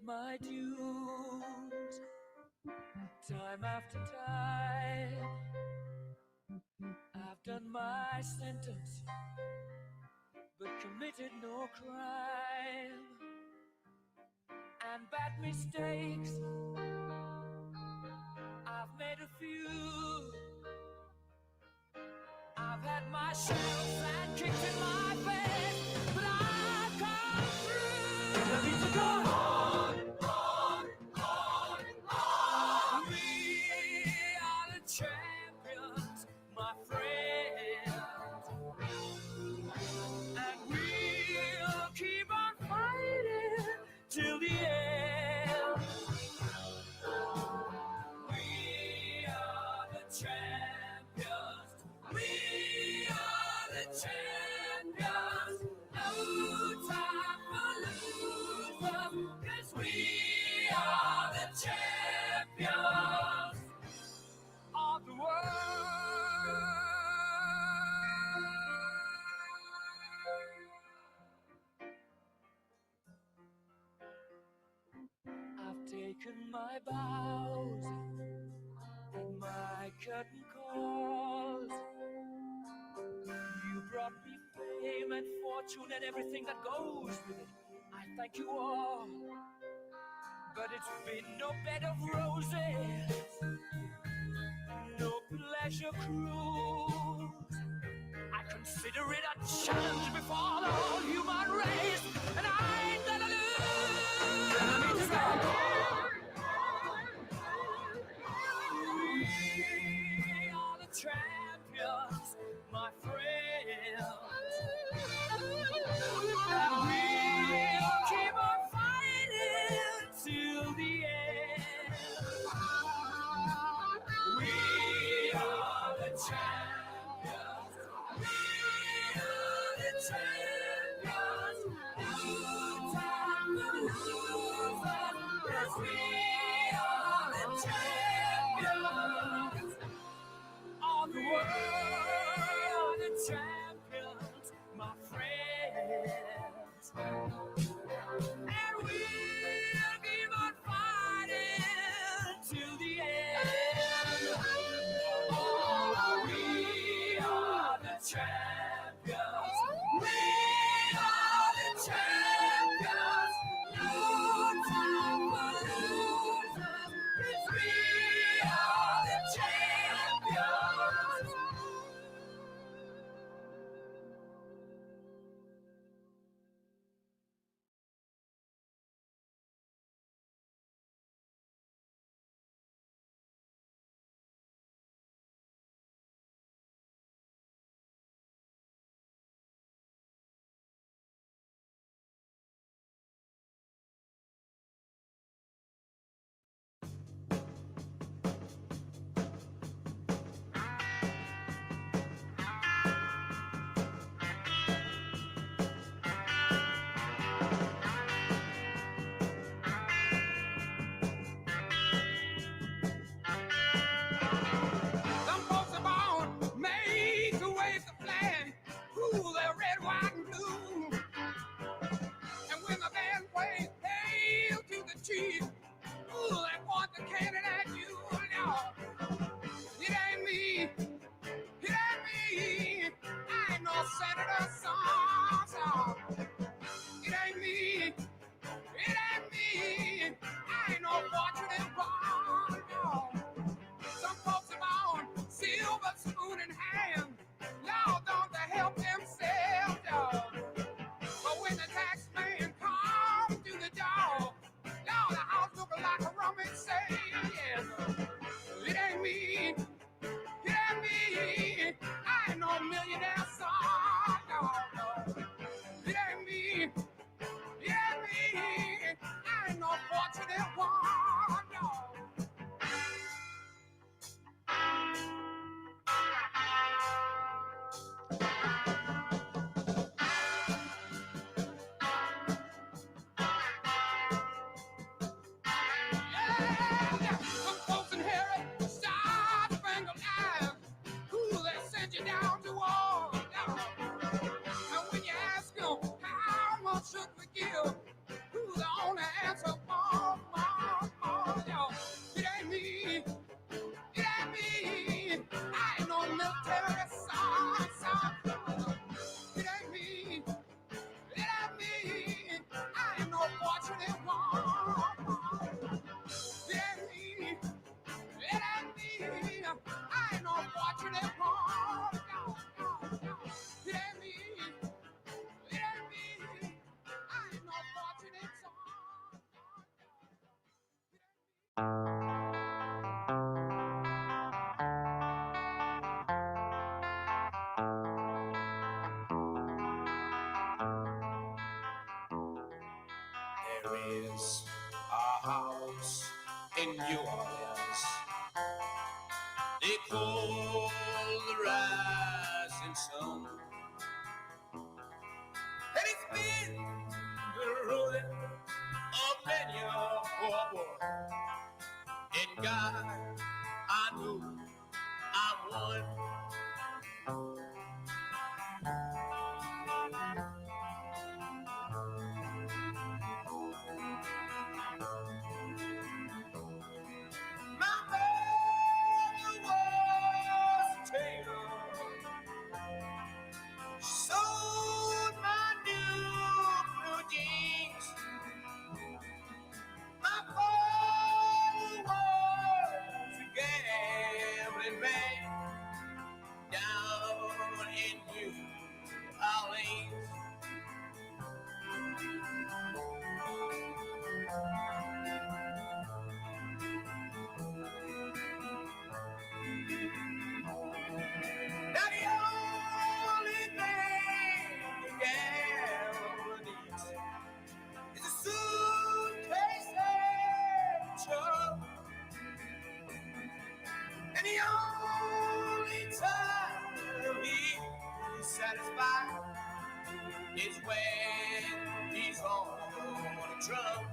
my dues, time after time. I've done my sentence, but committed no crime. And bad mistakes, I've made a few. I've had my shells and kicked in my face, but I've come through. I need to go on. We are the champions, my friends, and we'll keep on fighting till the end. We are the champions. We are the champions. No time for losers, 'cause we are the champions of the world. I've taken my bows and my curtain calls. You brought me fame and fortune and everything that goes with it. I thank you all, but it's been no bed of roses, no pleasure cruise. I consider it a challenge before the whole human race, and I ain't gonna lose. We are the champions, my friends, and we'll keep on fighting till the end. We are the champions. We are the champions. No time for losers, 'cause we are the champions of the world. The champions, my friends, and we'll keep on fighting till the end. Oh, we are the champions. We are the champions. No time for losers, 'cause we are the champions. Some folks are born made to wave the flag. Ooh, they're red, white, and blue. And when the band plays "Hail to the Chief," ooh, they point the cannon at you. No, it ain't me. It ain't me. I ain't no senator, son. It ain't me. It ain't me. I ain't no fortunate one. No. Some folks are born silver spoon in hand. Lord, don't they help themselves, dog? But when the tax man comes to the door, Lord, the house looking like a rummage sale, yes. It ain't me. It ain't me. I ain't no millionaire son, no, no. It ain't me. It ain't me. I ain't no fortunate one, no. Yeah, some folks inherit star-spangled eyes. Ooh, they send you down to war. And when you ask them how much should we give, ooh, the only answer, boy, There is a house in New Orleans they call the rising sun, and it's been the ruin of many a poor boy. And God, I know I'm one. My mother was a tailor. She sewed my new blue jeans. My father was a gambling man down in New Orleans. Now the only thing the gambler needs is a suitcase and a truck. And the only time he's satisfied is when he's on a truck.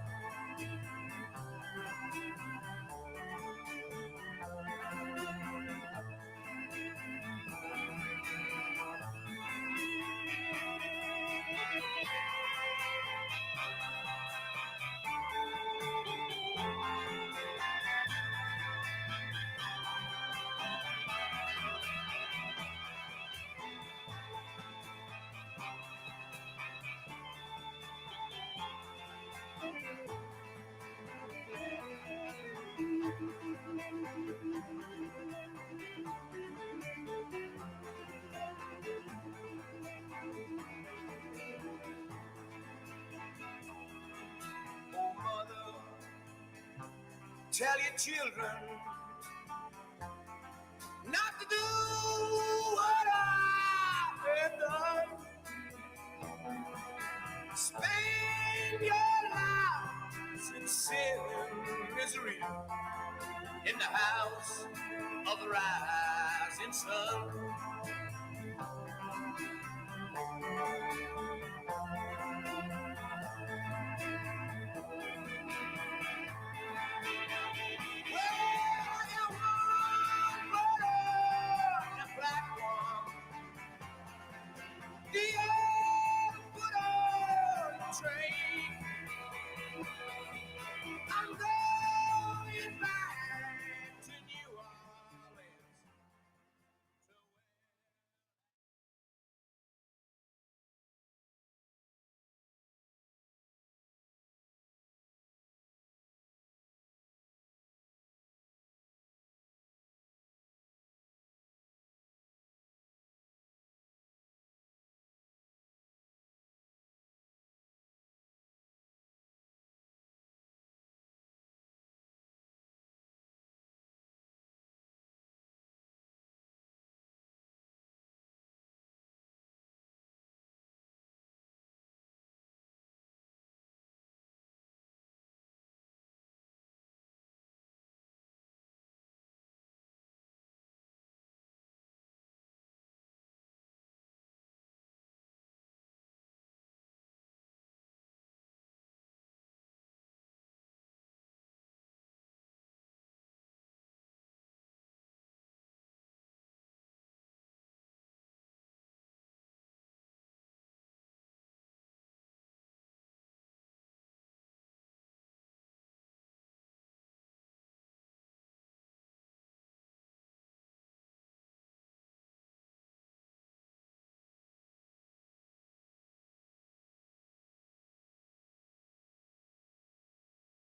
Oh, mother, tell your children not to do what I have done. Spend your lives in sin and misery in the house of the rising sun. Well, there one put on a black one, the other put on a train. I'm going back to New Orleans.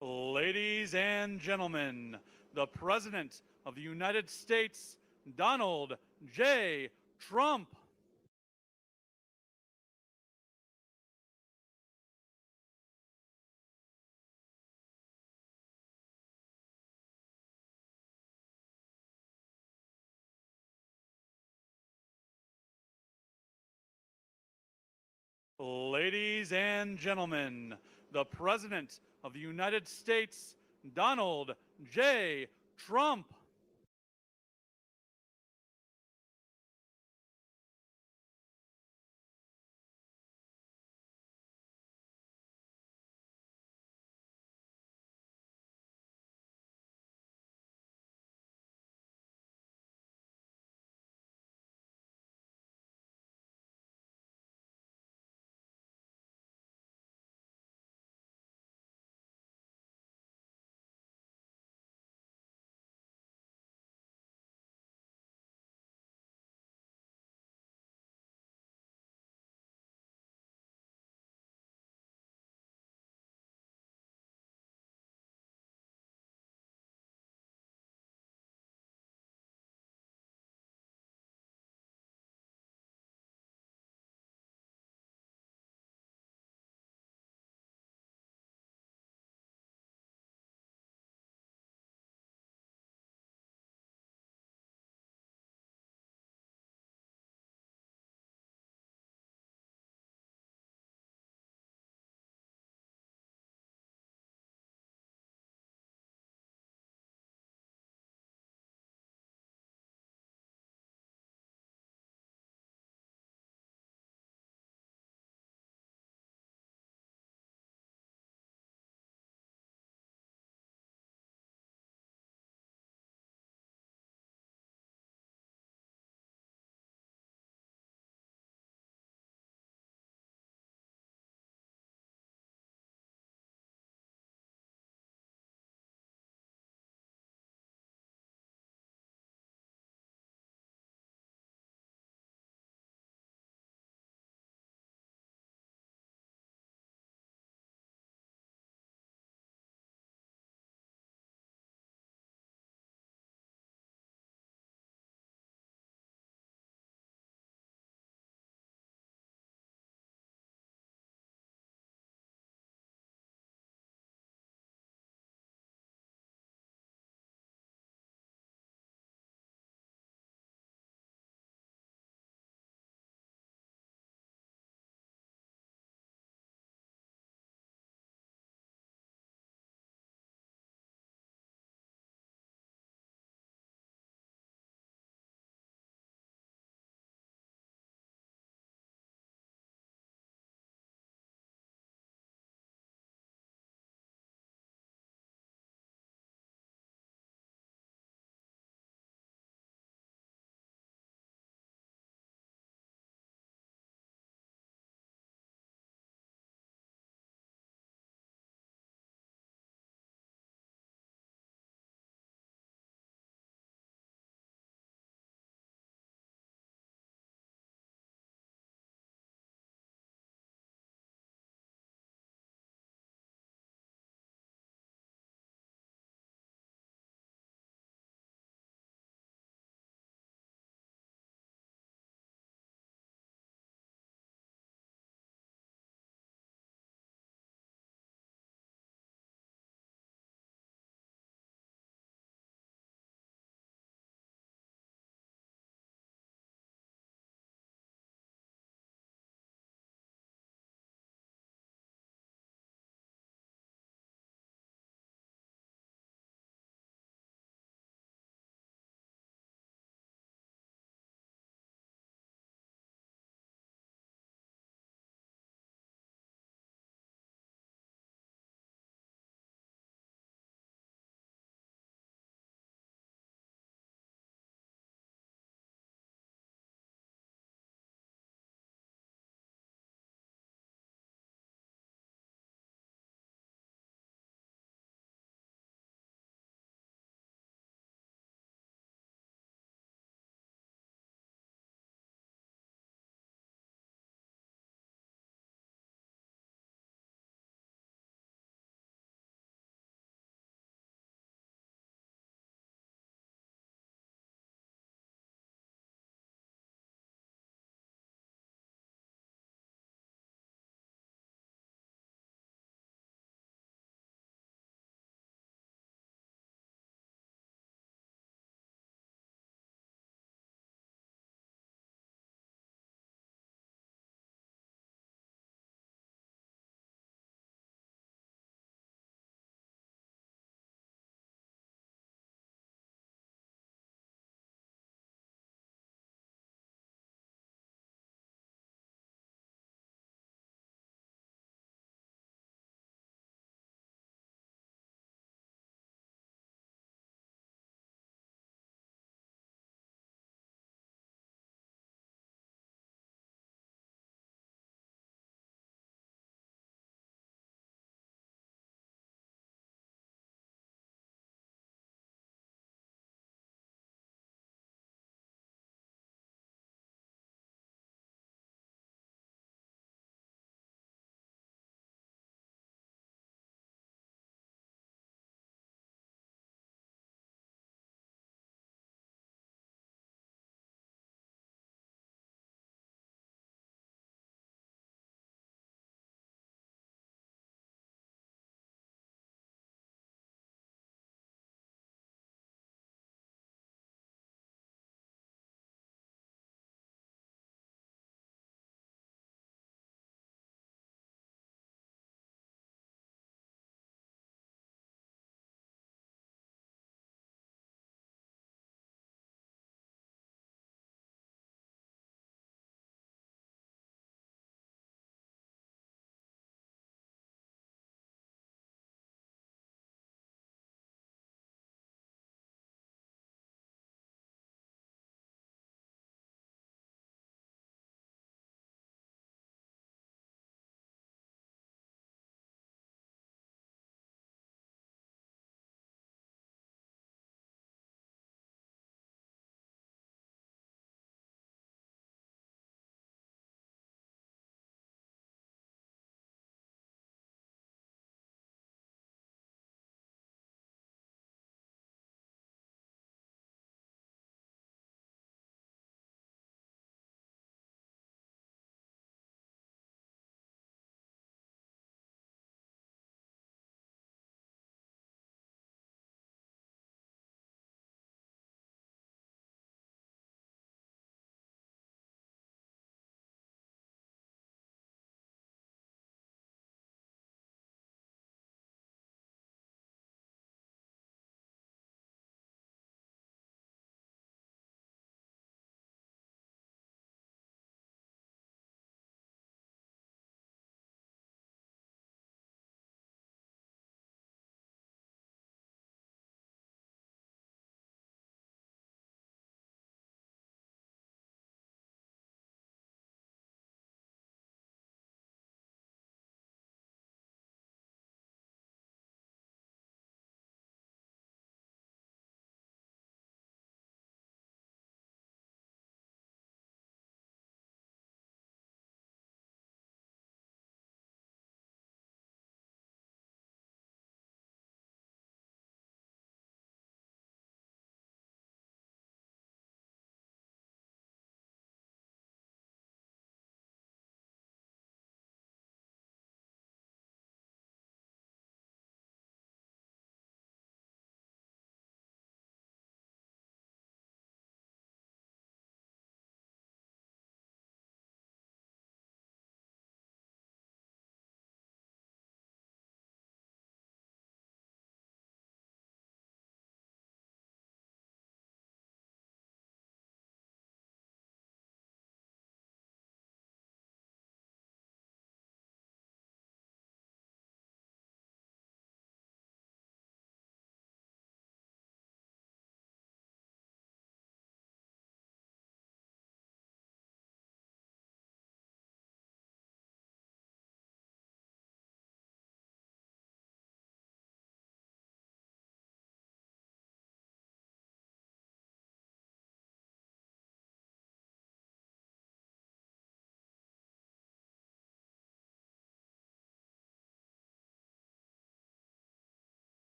Ladies and gentlemen, the President of the United States, Donald J. Trump. Ladies and gentlemen, the President of the United States, Donald J. Trump.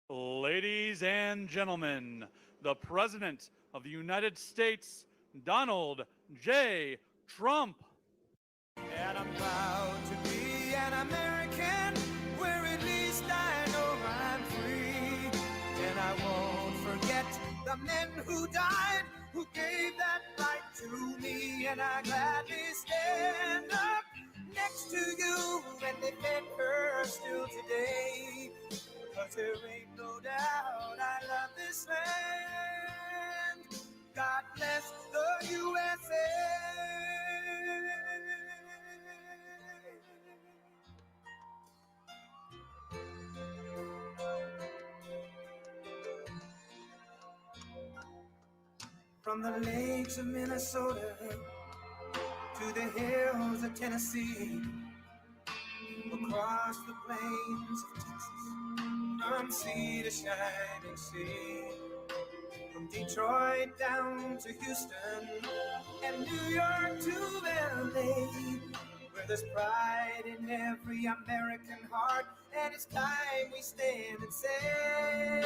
Ladies and gentlemen, the President of the United States, Donald J. Trump. And I'm proud to be an American, where at least I know I'm free. And I won't forget the men who died, who gave that right to me. And I gladly stand up next to you and defend her still today. 'Cause there ain't no doubt I love this land. God bless the USA. From the lakes of Minnesota to the hills of Tennessee, across the plains of Texas, from sea to shining sea, from Detroit down to Houston and New York to LA, where there's pride in every American heart, and it's time we stand and say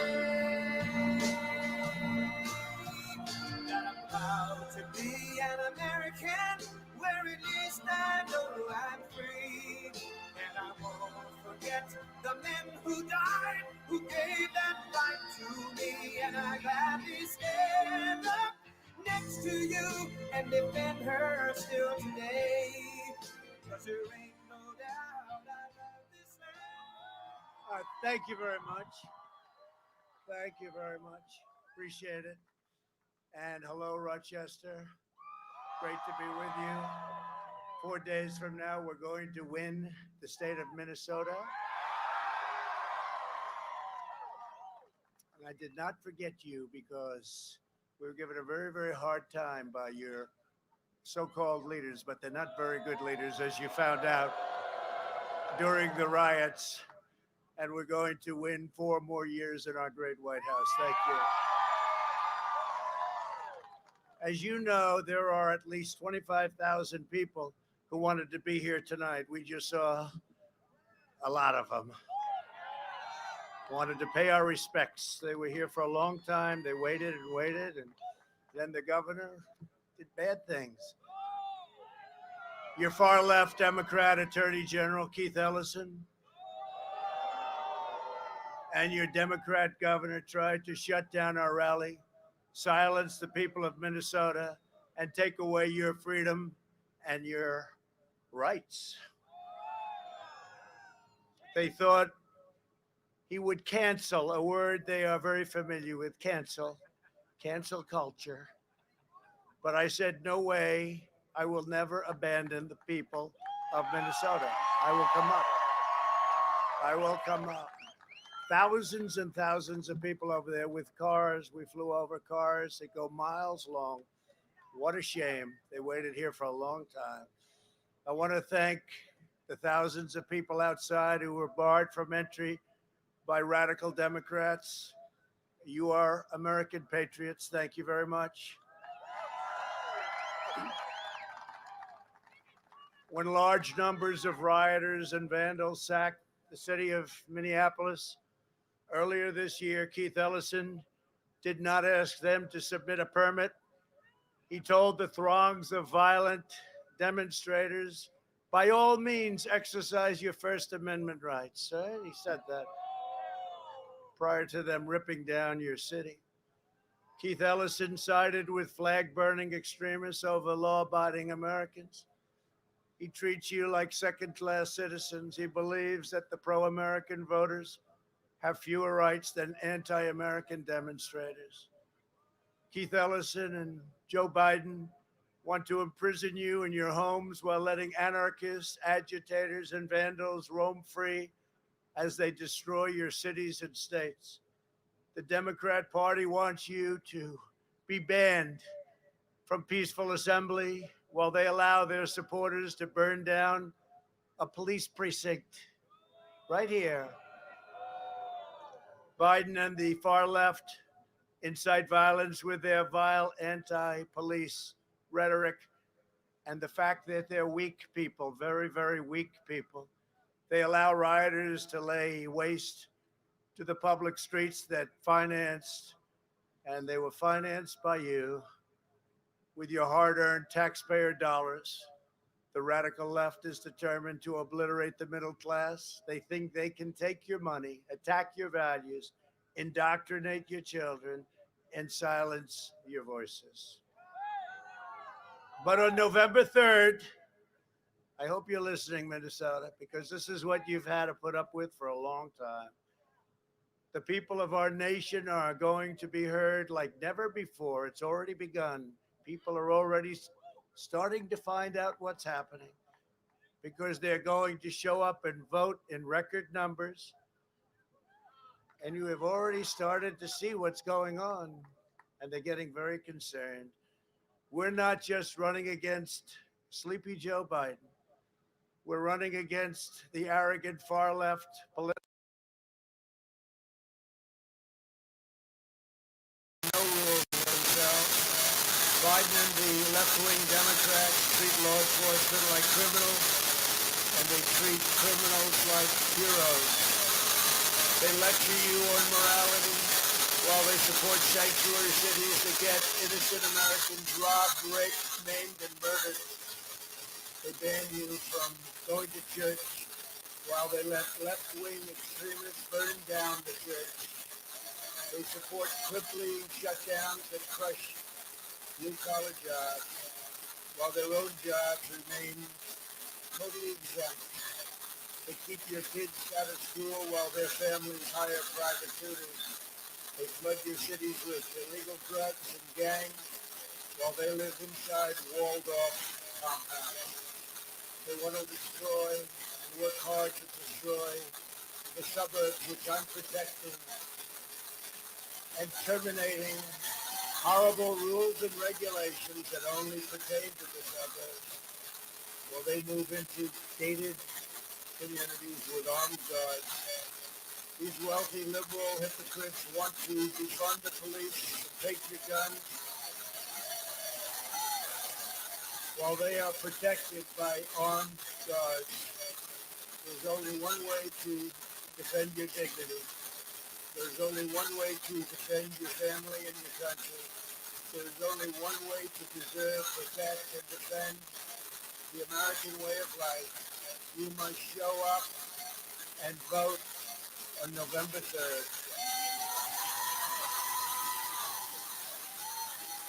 that I'm proud to be an American, where at least I know I'm free. And I won't forget the men who died, who gave that right to me. And I gladly stand up next to you and defend her still today. 'Cause there ain't no doubt I love this land. Thank you very much. Thank you very much. Appreciate it. And hello, Rochester. Great to be with you. 4 days from now, we're going to win the state of Minnesota. And I did not forget you because we were given a very, very hard time by your so-called leaders, but they're not very good leaders, as you found out during the riots. And we're going to win 4 more years in our great White House. Thank you. As you know, there are at least 25,000 people who wanted to be here tonight. We just saw a lot of them. Wanted to pay our respects. They were here for a long time. They waited and waited, and then the governor did bad things. Your far left Democrat Attorney General Keith Ellison and your Democrat governor tried to shut down our rally, silence the people of Minnesota, and take away your freedom and your rights. They thought he would cancel, a word they are very familiar with, cancel culture. But I said, no way, I will never abandon the people of Minnesota. I will come up. I will come up. Thousands and thousands of people over there with cars. We flew over cars that go miles long. What a shame. They waited here for a long time. I want to thank the thousands of people outside who were barred from entry by radical Democrats. You are American patriots. Thank you very much. When large numbers of rioters and vandals sacked the city of Minneapolis earlier this year, Keith Ellison did not ask them to submit a permit. He told the throngs of violent demonstrators, by all means, exercise your First Amendment rights. He said that prior to them ripping down your city. Keith Ellison sided with flag-burning extremists over law-abiding Americans. He treats you like second-class citizens. He believes that the pro-American voters have fewer rights than anti-American demonstrators. Keith Ellison and Joe Biden want to imprison you in your homes while letting anarchists, agitators, and vandals roam free as they destroy your cities and states. The Democrat Party wants you to be banned from peaceful assembly while they allow their supporters to burn down a police precinct right here. Biden and the far left incite violence with their vile anti-police rhetoric and the fact that they're weak people, very, very weak people. They allow rioters to lay waste to the public streets that financed, and they were financed by you with your hard earned taxpayer dollars. The radical left is determined to obliterate the middle class. They think they can take your money, attack your values, indoctrinate your children, and silence your voices. But on November 3rd, I hope you're listening, Minnesota, because this is what you've had to put up with for a long time. The people of our nation are going to be heard like never before. It's already begun. People are already starting to find out what's happening because they're going to show up and vote in record numbers. And you have already started to see what's going on, and they're getting very concerned. We're not just running against sleepy Joe Biden. We're running against the arrogant far left political. No rules for themselves. Biden and the left-wing Democrats treat law enforcement like criminals, and they treat criminals like heroes. They lecture you on morality while they support sanctuary cities that get innocent Americans robbed, raped, maimed, and murdered. They ban you from going to church while they let left-wing extremists burn down the church. They support crippling shutdowns that crush blue-collar jobs while their own jobs remain totally exempt. They keep your kids out of school while their families hire private tutors. They flood your cities with illegal drugs and gangs while they live inside walled-off compounds. They want to destroy and work hard to destroy the suburbs which I'm protecting and terminating horrible rules and regulations that only pertain to the suburbs. Well, they move into gated communities with armed guards. These wealthy liberal hypocrites want to defund the police and take your guns while they are protected by armed guards. There's only one way to defend your dignity. There's only one way to defend your family and your country. There's only one way to preserve, protect, and defend the American way of life. You must show up and vote on November 3rd.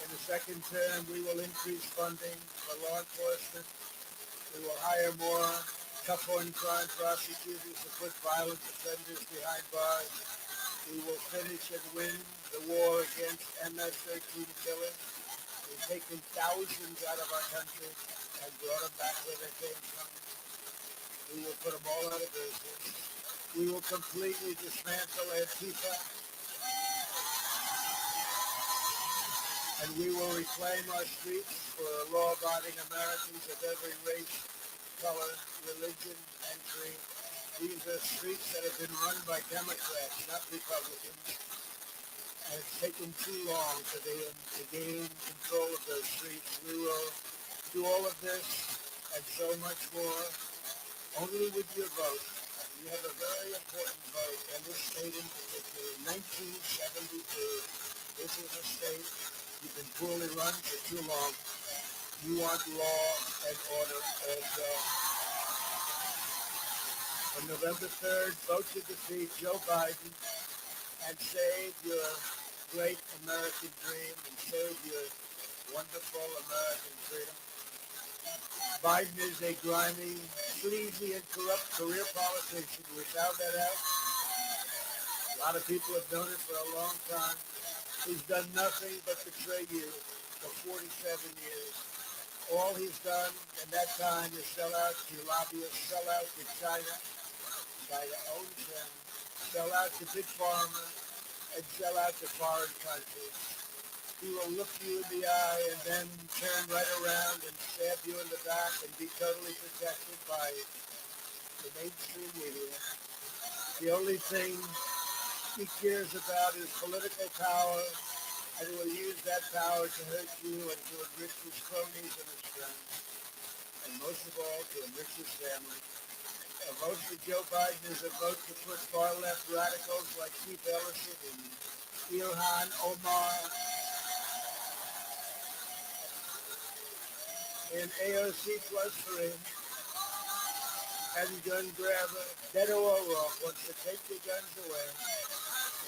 In the second term, we will increase funding for law enforcement. We will hire more tough-on-crime prosecutors to put violent offenders behind bars. We will finish and win the war against MS-13 killers. We've taken thousands out of our country and brought them back where they came from. We will put them all out of business. We will completely dismantle Antifa. And we will reclaim our streets for law-abiding Americans of every race, color, religion, and creed. These are streets that have been run by Democrats, not Republicans. And it's taken too long for them to gain control of those streets. We will do all of this and so much more only with your vote. You have a very important vote, and this state in particular, 1972. This is a state you've been poorly run for too long. You want law and order also. On November 3rd, vote to defeat Joe Biden and save your great American dream and save your wonderful American freedom. Biden is a grimy, sleazy, and corrupt career politician. Without that out, a lot of people have known it for a long time. He's done nothing but betray you for 47 years. All he's done in that time is sell out to lobbyists, sell out to China. China owns them. Sell out to Big Pharma and sell out to foreign countries. He will look you in the eye and then turn right around and stab you in the back and be totally protected by the mainstream media. The only thing he cares about is political power, and he will use that power to hurt you and to enrich his cronies and his friends, and most of all, to enrich his family. A vote for Joe Biden is a vote to put far-left radicals like Keith Ellison and Ilhan Omar and AOC plus for him and gun grabber Beto O'Rourke wants to take your guns away,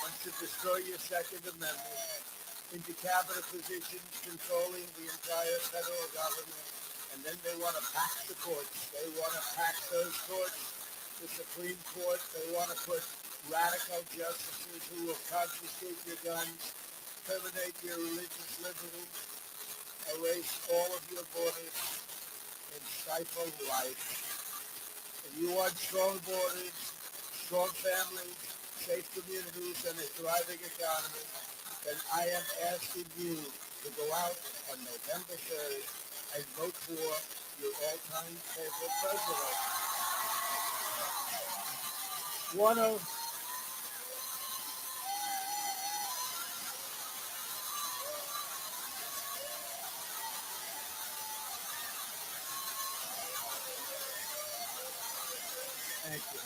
wants to destroy your Second Amendment into cabinet positions controlling the entire federal government, and then they want to pack the courts. They want to pack those courts, the Supreme Court. They want to put radical justices who will confiscate your guns, terminate your religious liberty, erase all of your borders, and stifle life. If you want strong borders, strong families, safe communities, and a thriving economy, then I am asking you to go out on November 3rd and vote for your all-time favorite president. One of Thank you.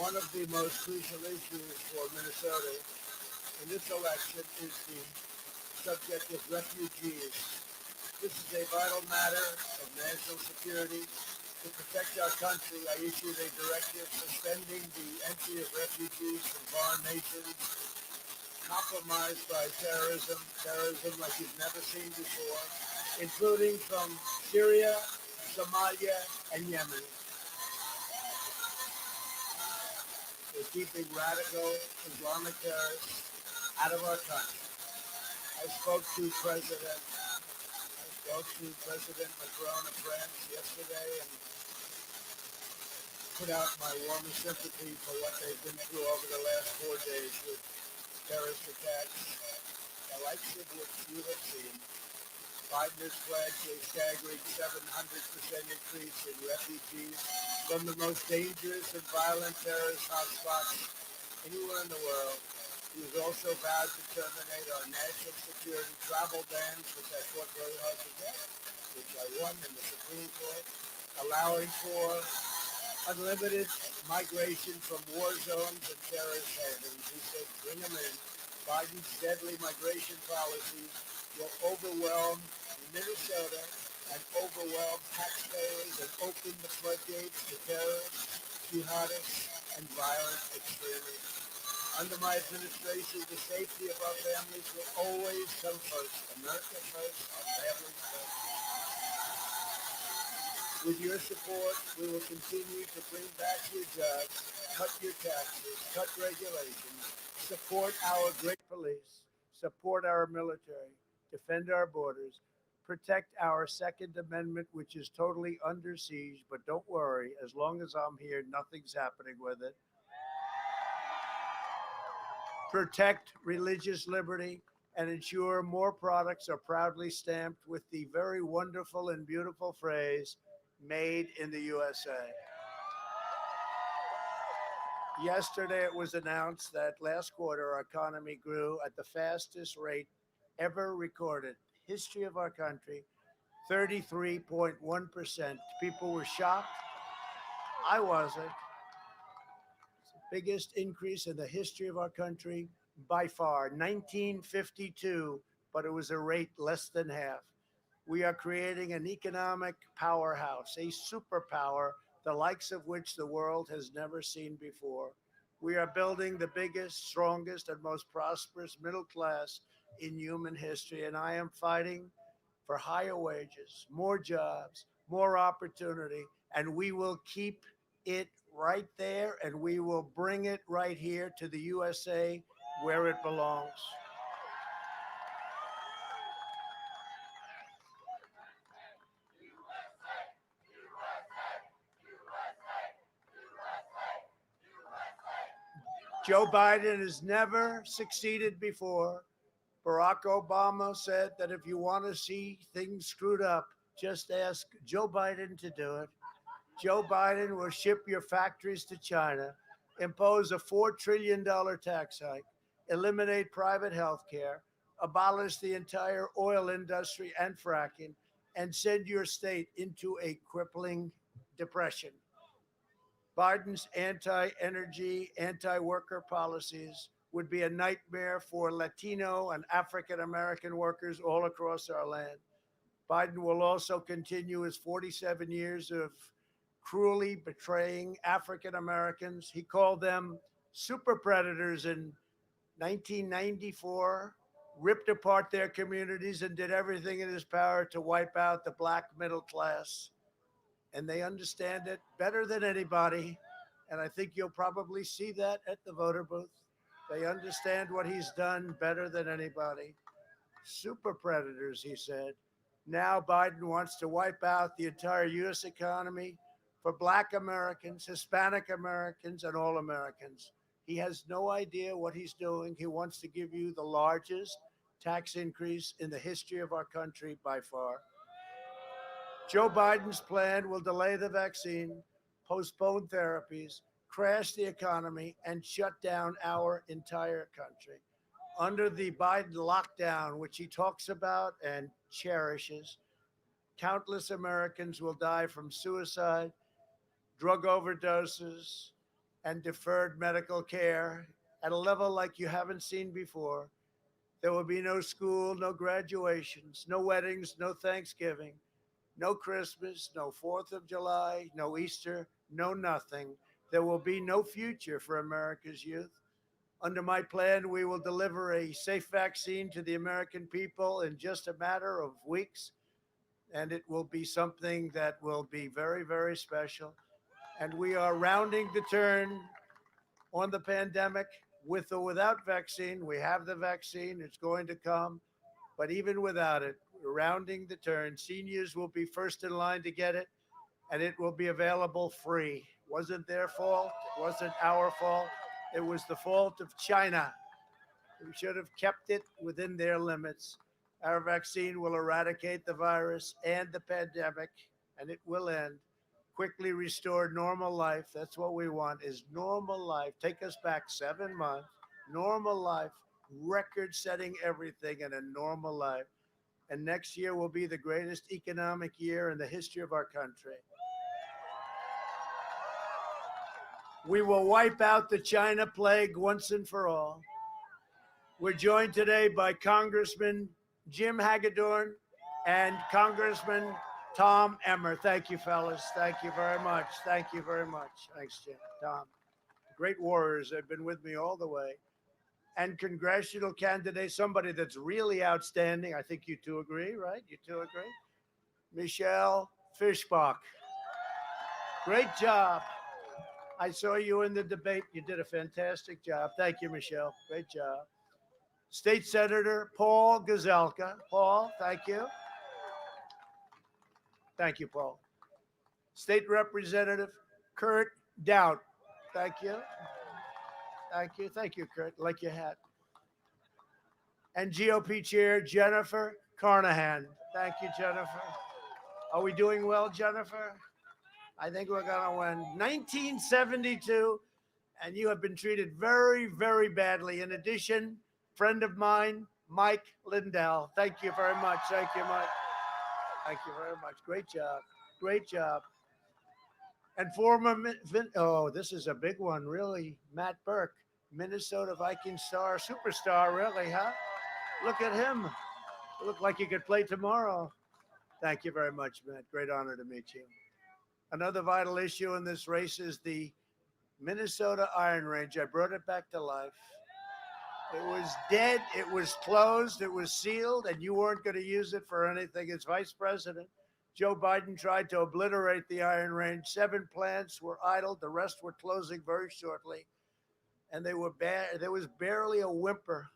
One of the most crucial issues for Minnesota in this election is the subject of refugees. This is a vital matter of national security. To protect our country, I issued a directive suspending the entry of refugees from foreign nations compromised by terrorism like you've never seen before, including from Syria, Somalia, and Yemen. We're keeping radical Islamic terrorists out of our country. I spoke to President Macron of France yesterday and put out my warmest sympathy for what they've been through over the last 4 days with terrorist attacks, the likes of which you have seen. Biden has pledged a staggering 700% increase in refugees from the most dangerous and violent terrorist hotspots anywhere in the world. He has also vowed to terminate our national security travel bans, which I fought very hard to get, which I won in the Supreme Court, allowing for unlimited migration from war zones and terrorist havens. He said, bring them in. Biden's deadly migration policies will overwhelm Minnesota and overwhelm taxpayers and open the floodgates to terrorists, jihadists, and violent extremists. Under my administration, the safety of our families will always come first. America first, our families first. With your support, we will continue to bring back your jobs, cut your taxes, cut regulations, support our great police, support our military, defend our borders, protect our Second Amendment, which is totally under siege, but don't worry, as long as I'm here, nothing's happening with it. Protect religious liberty and ensure more products are proudly stamped with the very wonderful and beautiful phrase, made in the USA. Yesterday, it was announced that last quarter, our economy grew at the fastest rate ever recorded. History of our country, 33.1%. People were shocked. I wasn't. It's the biggest increase in the history of our country by far. 1952, but it was a rate less than half. We are creating an economic powerhouse, a superpower, the likes of which the world has never seen before. We are building the biggest, strongest, and most prosperous middle class in human history, and I am fighting for higher wages, more jobs, more opportunity, and we will keep it right there, and we will bring it right here to the USA where it belongs. Joe Biden has never succeeded before. Barack Obama said that if you want to see things screwed up, just ask Joe Biden to do it. Joe Biden will ship your factories to China, impose a $4 trillion tax hike, eliminate private health care, abolish the entire oil industry and fracking, and send your state into a crippling depression. Biden's anti energy, anti worker policies would be a nightmare for Latino and African American workers all across our land. Biden will also continue his 47 years of cruelly betraying African Americans. He called them super predators in 1994, ripped apart their communities, and did everything in his power to wipe out the black middle class. And they understand it better than anybody. And I think you'll probably see that at the voter booth. They understand what he's done better than anybody. Super predators, he said. Now Biden wants to wipe out the entire U.S. economy for Black Americans, Hispanic Americans, and all Americans. He has no idea what he's doing. He wants to give you the largest tax increase in the history of our country by far. Joe Biden's plan will delay the vaccine, postpone therapies, crash the economy, and shut down our entire country. Under the Biden lockdown, which he talks about and cherishes, countless Americans will die from suicide, drug overdoses, and deferred medical care at a level like you haven't seen before. There will be no school, no graduations, no weddings, no Thanksgiving, no Christmas, no 4th of July, no Easter, no nothing. There will be no future for America's youth. Under my plan, we will deliver a safe vaccine to the American people in just a matter of weeks, and it will be something that will be very, very special. And we are rounding the turn on the pandemic with or without vaccine. We have the vaccine, it's going to come, but even without it, we're rounding the turn. Seniors will be first in line to get it, and it will be available free. It wasn't their fault, it wasn't our fault. It was the fault of China. We should have kept it within their limits. Our vaccine will eradicate the virus and the pandemic, and it will end. Quickly restore normal life. That's what we want, is normal life. Take us back 7 months, normal life, record-setting everything in a normal life. And next year will be the greatest economic year in the history of our country. We will wipe out the China plague once and for all. We're joined today by Congressman Jim Hagedorn and Congressman Tom Emmer. Thank you, fellas. Thank you very much. Thank you very much. Thanks, Jim. Tom. Great warriors. They've been with me all the way. And congressional candidate, somebody that's really outstanding. I think you two agree, right? You two agree? Michelle Fischbach. Great job. I saw you in the debate. You did a fantastic job. Thank you, Michelle. Great job. State Senator Paul Gazelka. Paul, thank you. Thank you, Paul. State Representative Kurt Dowd. Thank you. Thank you. Thank you, Kurt. Like your hat. And GOP Chair Jennifer Carnahan. Thank you, Jennifer. Are we doing well, Jennifer? I think we're going to win. 1972, and you have been treated very, very badly. In addition, friend of mine, Mike Lindell. Thank you very much. Thank you, Mike. Thank you very much. Great job. Great job. And former, this is a big one, really. Matt Burke, Minnesota Viking star, superstar, really, huh? Look at him. Look like he could play tomorrow. Thank you very much, Matt. Great honor to meet you. Another vital issue in this race is the Minnesota Iron Range. I brought it back to life. It was dead, it was closed, it was sealed, and you weren't going to use it for anything. As vice president, Joe Biden tried to obliterate the Iron Range. 7 plants were idled. The rest were closing very shortly. And they were there was barely a whimper.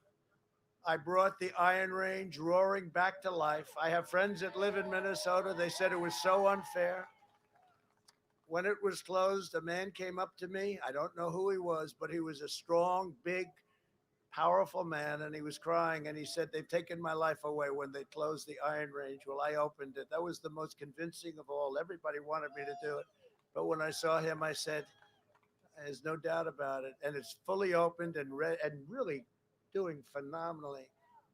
I brought the Iron Range roaring back to life. I have friends that live in Minnesota. They said it was so unfair. When it was closed, a man came up to me. I don't know who he was, but he was a strong, big, powerful man, and he was crying, and he said, they've taken my life away when they closed the Iron Range. Well, I opened it. That was the most convincing of all. Everybody wanted me to do it. But when I saw him, I said, there's no doubt about it. And it's fully opened and really doing phenomenally.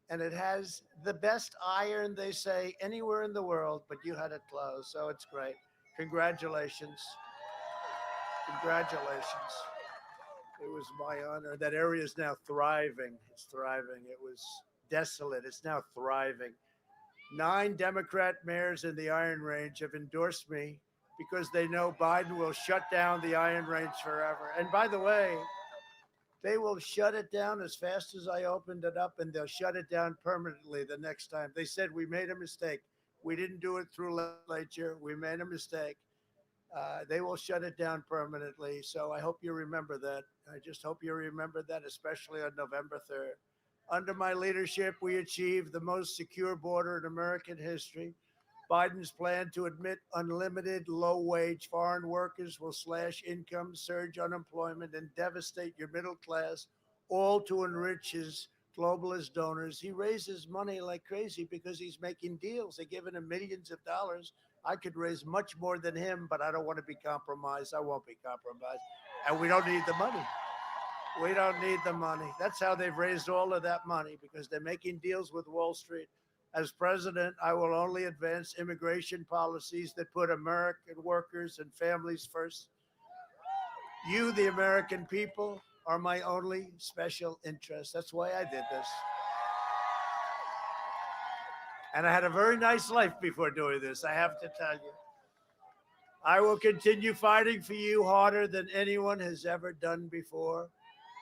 And it has the best iron, they say, anywhere in the world, but you had it closed. So it's great. Congratulations. Congratulations. It was my honor. That area is now thriving. It's thriving. It was desolate. It's now thriving. 9 Democrat mayors in the Iron Range have endorsed me because they know Biden will shut down the Iron Range forever. And by the way, they will shut it down as fast as I opened it up, and they'll shut it down permanently the next time. They said we made a mistake. We didn't do it through legislature. We made a mistake. They will shut it down permanently. So I hope you remember that. I just hope you remember that, especially on November 3rd. Under my leadership, we achieved the most secure border in American history. Biden's plan to admit unlimited low-wage foreign workers will slash income, surge unemployment, and devastate your middle class, all to enrich his globalist donors. He raises money like crazy because he's making deals. They're giving him millions of dollars. I could raise much more than him, but I don't want to be compromised. I won't be compromised. And we don't need the money. We don't need the money. That's how they've raised all of that money, because they're making deals with Wall Street. As president, I will only advance immigration policies that put American workers and families first. You, the American people, are my only special interest. That's why I did this. And I had a very nice life before doing this, I have to tell you. I will continue fighting for you harder than anyone has ever done before.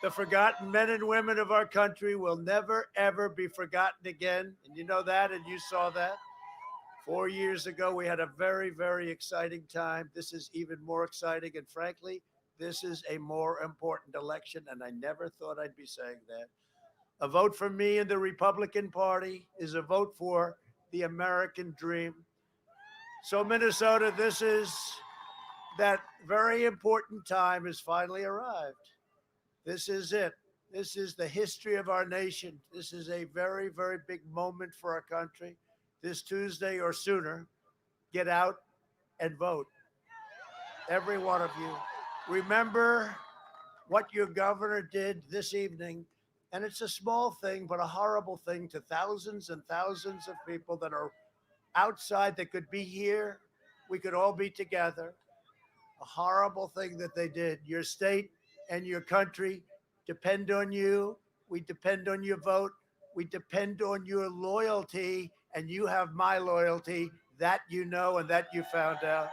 The forgotten men and women of our country will never, ever be forgotten again. And you know that, and you saw that. 4 years ago, we had a very, very exciting time. This is even more exciting. And frankly, this is a more important election. And I never thought I'd be saying that. A vote for me in the Republican Party is a vote for the American dream. So, Minnesota, this is that very important time has finally arrived. This is it. This is the history of our nation. This is a very, very big moment for our country. This Tuesday or sooner, get out and vote. Every one of you. Remember what your governor did this evening. And it's a small thing, but a horrible thing to thousands and thousands of people that are outside that could be here. We could all be together. A horrible thing that they did. Your state and your country depend on you. We depend on your vote. We depend on your loyalty, and you have my loyalty. That you know, and that you found out.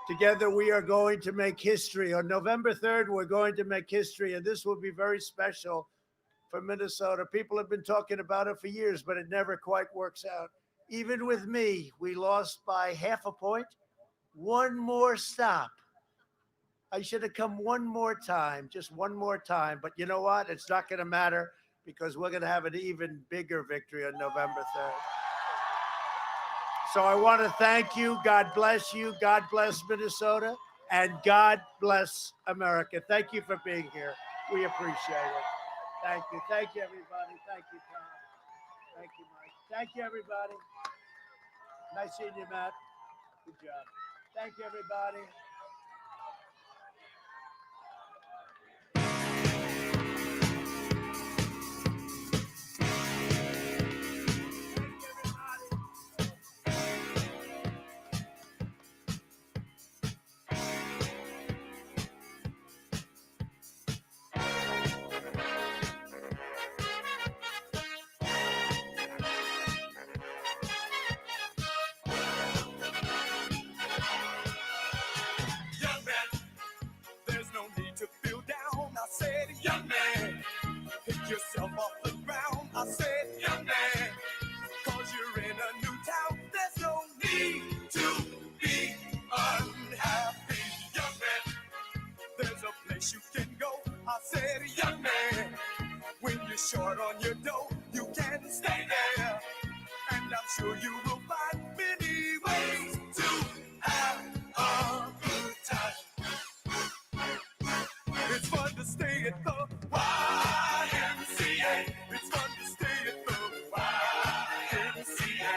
Together, we are going to make history. On November 3rd, we're going to make history, and this will be very special for Minnesota. People have been talking about it for years, but it never quite works out. Even with me, we lost by half a point. One more stop. I should have come one more time, just one more time. But you know what? It's not going to matter, because we're going to have an even bigger victory on November 3rd. So I want to thank you. God bless you. God bless Minnesota. And God bless America. Thank you for being here. We appreciate it. Thank you. Thank you, everybody. Thank you, Tom. Thank you, Mike. Thank you, everybody. Nice seeing you, Matt. Good job. Thank you, everybody. Yourself off the ground. I said, young man, cause you're in a new town. There's no need to be unhappy, young man. There's a place you can go. I said, young man, when you're short on your dough, you can stay there. And I'm sure you will find many ways to have a good time. It's fun to stay at the YMCA. It's fun to stay at the YMCA.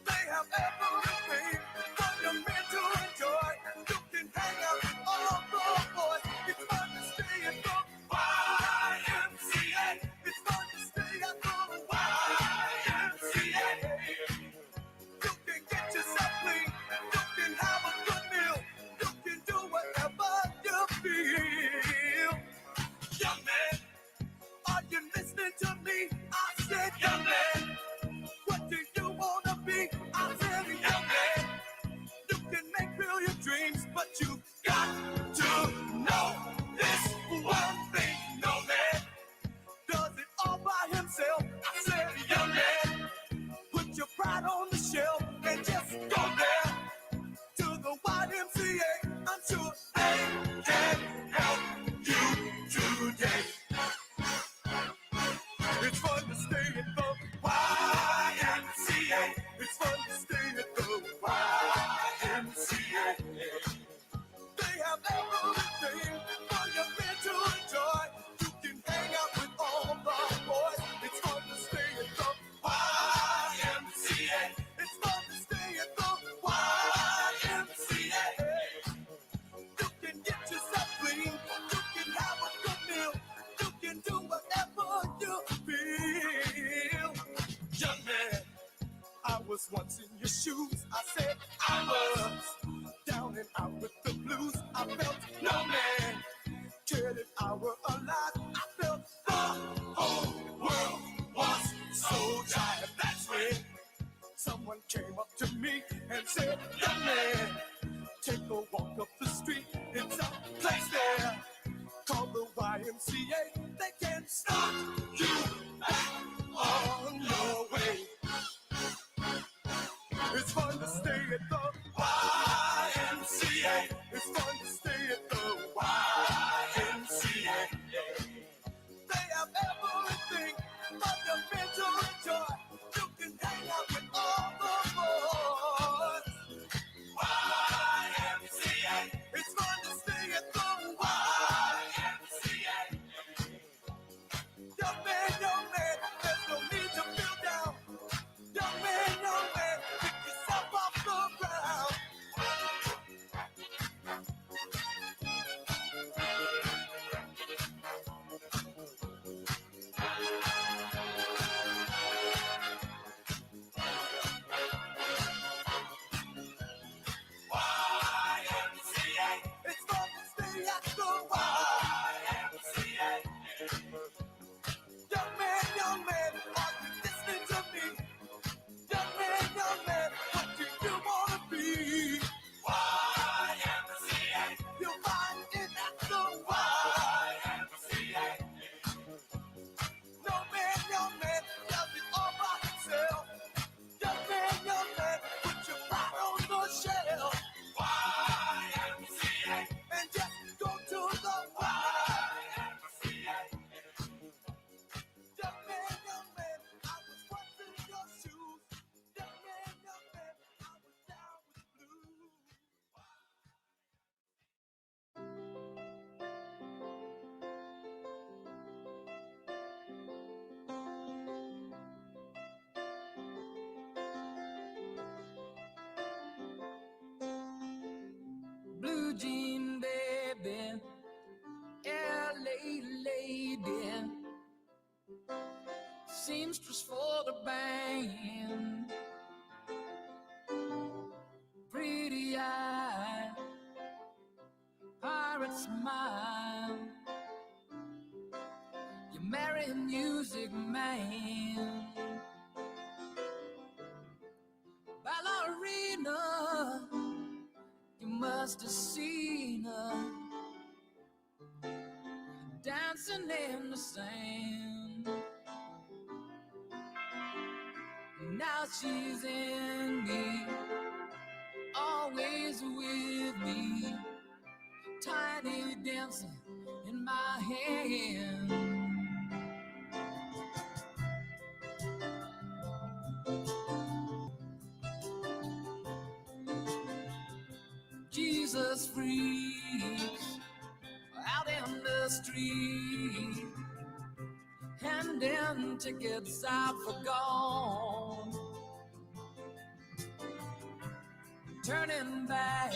They have everything for your men to enjoy. You can hang out with all the boys. It's fun to stay at the YMCA. It's fun to stay at the YMCA. was once in your shoes. I said I was down and out with the blues. I felt no man cared if I were alive. I felt the whole world was so tired. That's when someone came up to me and said, young man, take a walk up the street. It's a place there called the YMCA. They can start you back on your way. It's fun to stay at the YMCA. It's fun to stay at the YMCA. They have everything but the mental joy. You can hang out with all the boys. YMCA. It's fun to stay at the YMCA. Young man, there's no need to feel down. Young man, pick yourself off the ground. YMCA. It's fun to stay at the YMCA. Young man, are you listening to me? Young man, what do you wanna be? YMCA. You'll find it at the YMCA. Young man, does it all by himself. Young man, put your pride on the shelf. YMCA. And just go to the YMCA. Young man, I was once in your shoes. Young man, I was down with the blues. Blue jean baby, LA lady, seamstress for the band, pretty eye, pirate smile. You marry a music man, ballerina. You must have seen her dancing in the sand. Now she's in me, always with me, tiny dancer in my hand. Jesus freaks out in the street, handing tickets out for gone, turning back,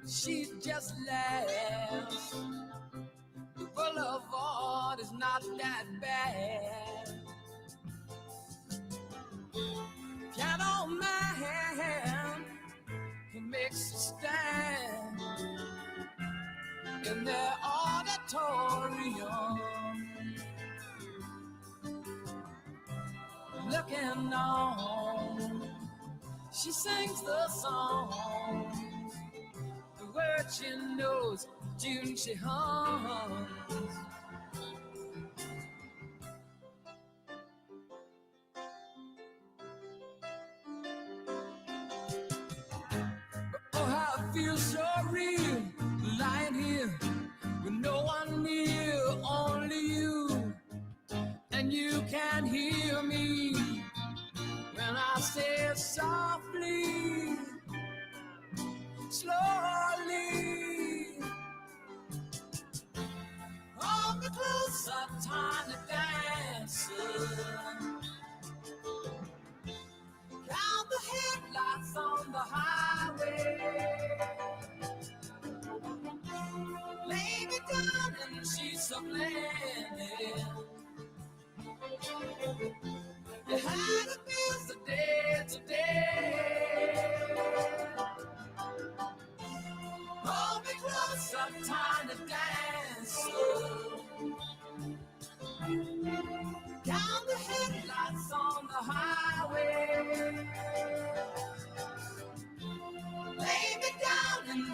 she just laughs. The boulevard is not that bad. Piano man, he makes a stand in their auditorium, looking on. She sings the songs, the words she knows, tune she hums. Oh, how it feels so real, lying here with no one near, only you. And you can hear me when I say it softly, slowly. On the close up tiny dancer, count the headlights on the highway. Lay me down and she's so blended. You had a busy day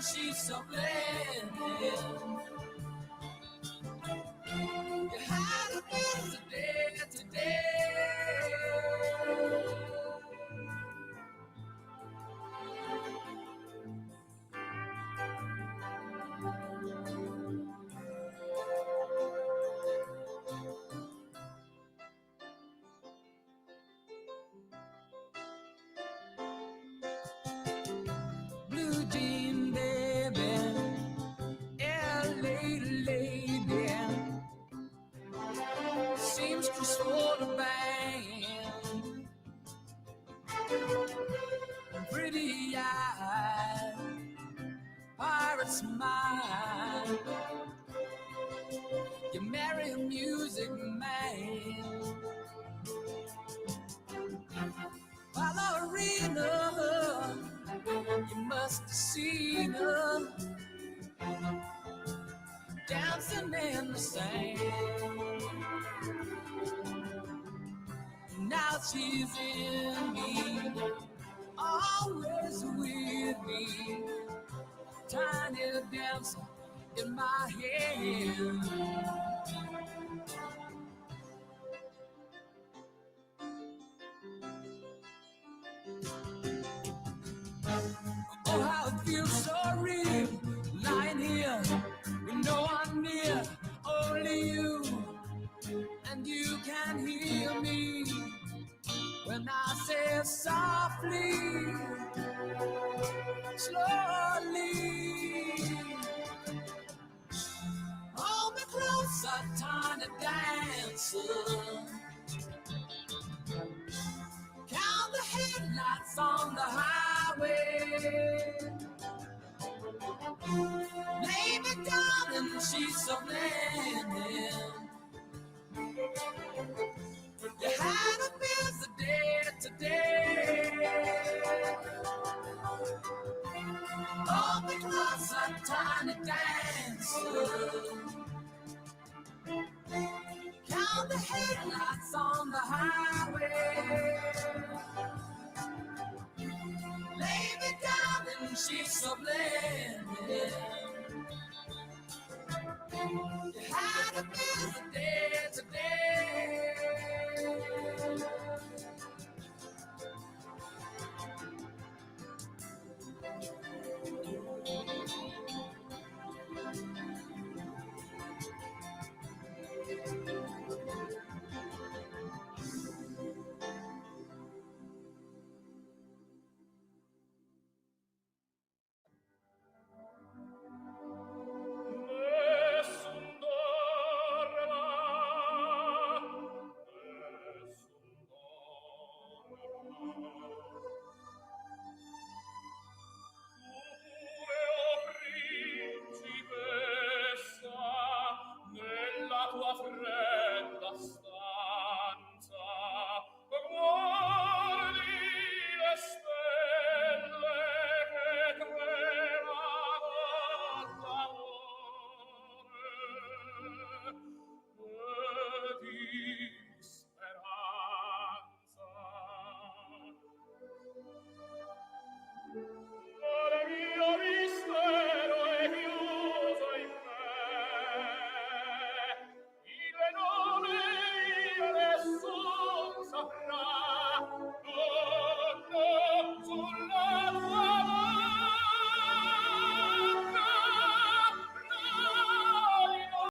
darling, she's so blended. You had a bit today. Blue jean baby, LA lady, seamstress for the band, pretty eyes, pirate smile. You marry a music man, ballerina. You must have seen her dancing in the sand. Now she's in me, always with me, tiny dancer in my hand. Oh, how it feels so real, lying here with no one near, only you, and you can hear me when I say softly, slowly. Hold me closer, tiny dancer. Count the headlights on the highway. Baby, darling, she's so blended. You had a busy day today. Oh, because I'm tiny dancer. Count the headlights on the highway. Baby, darling, she's so blended. You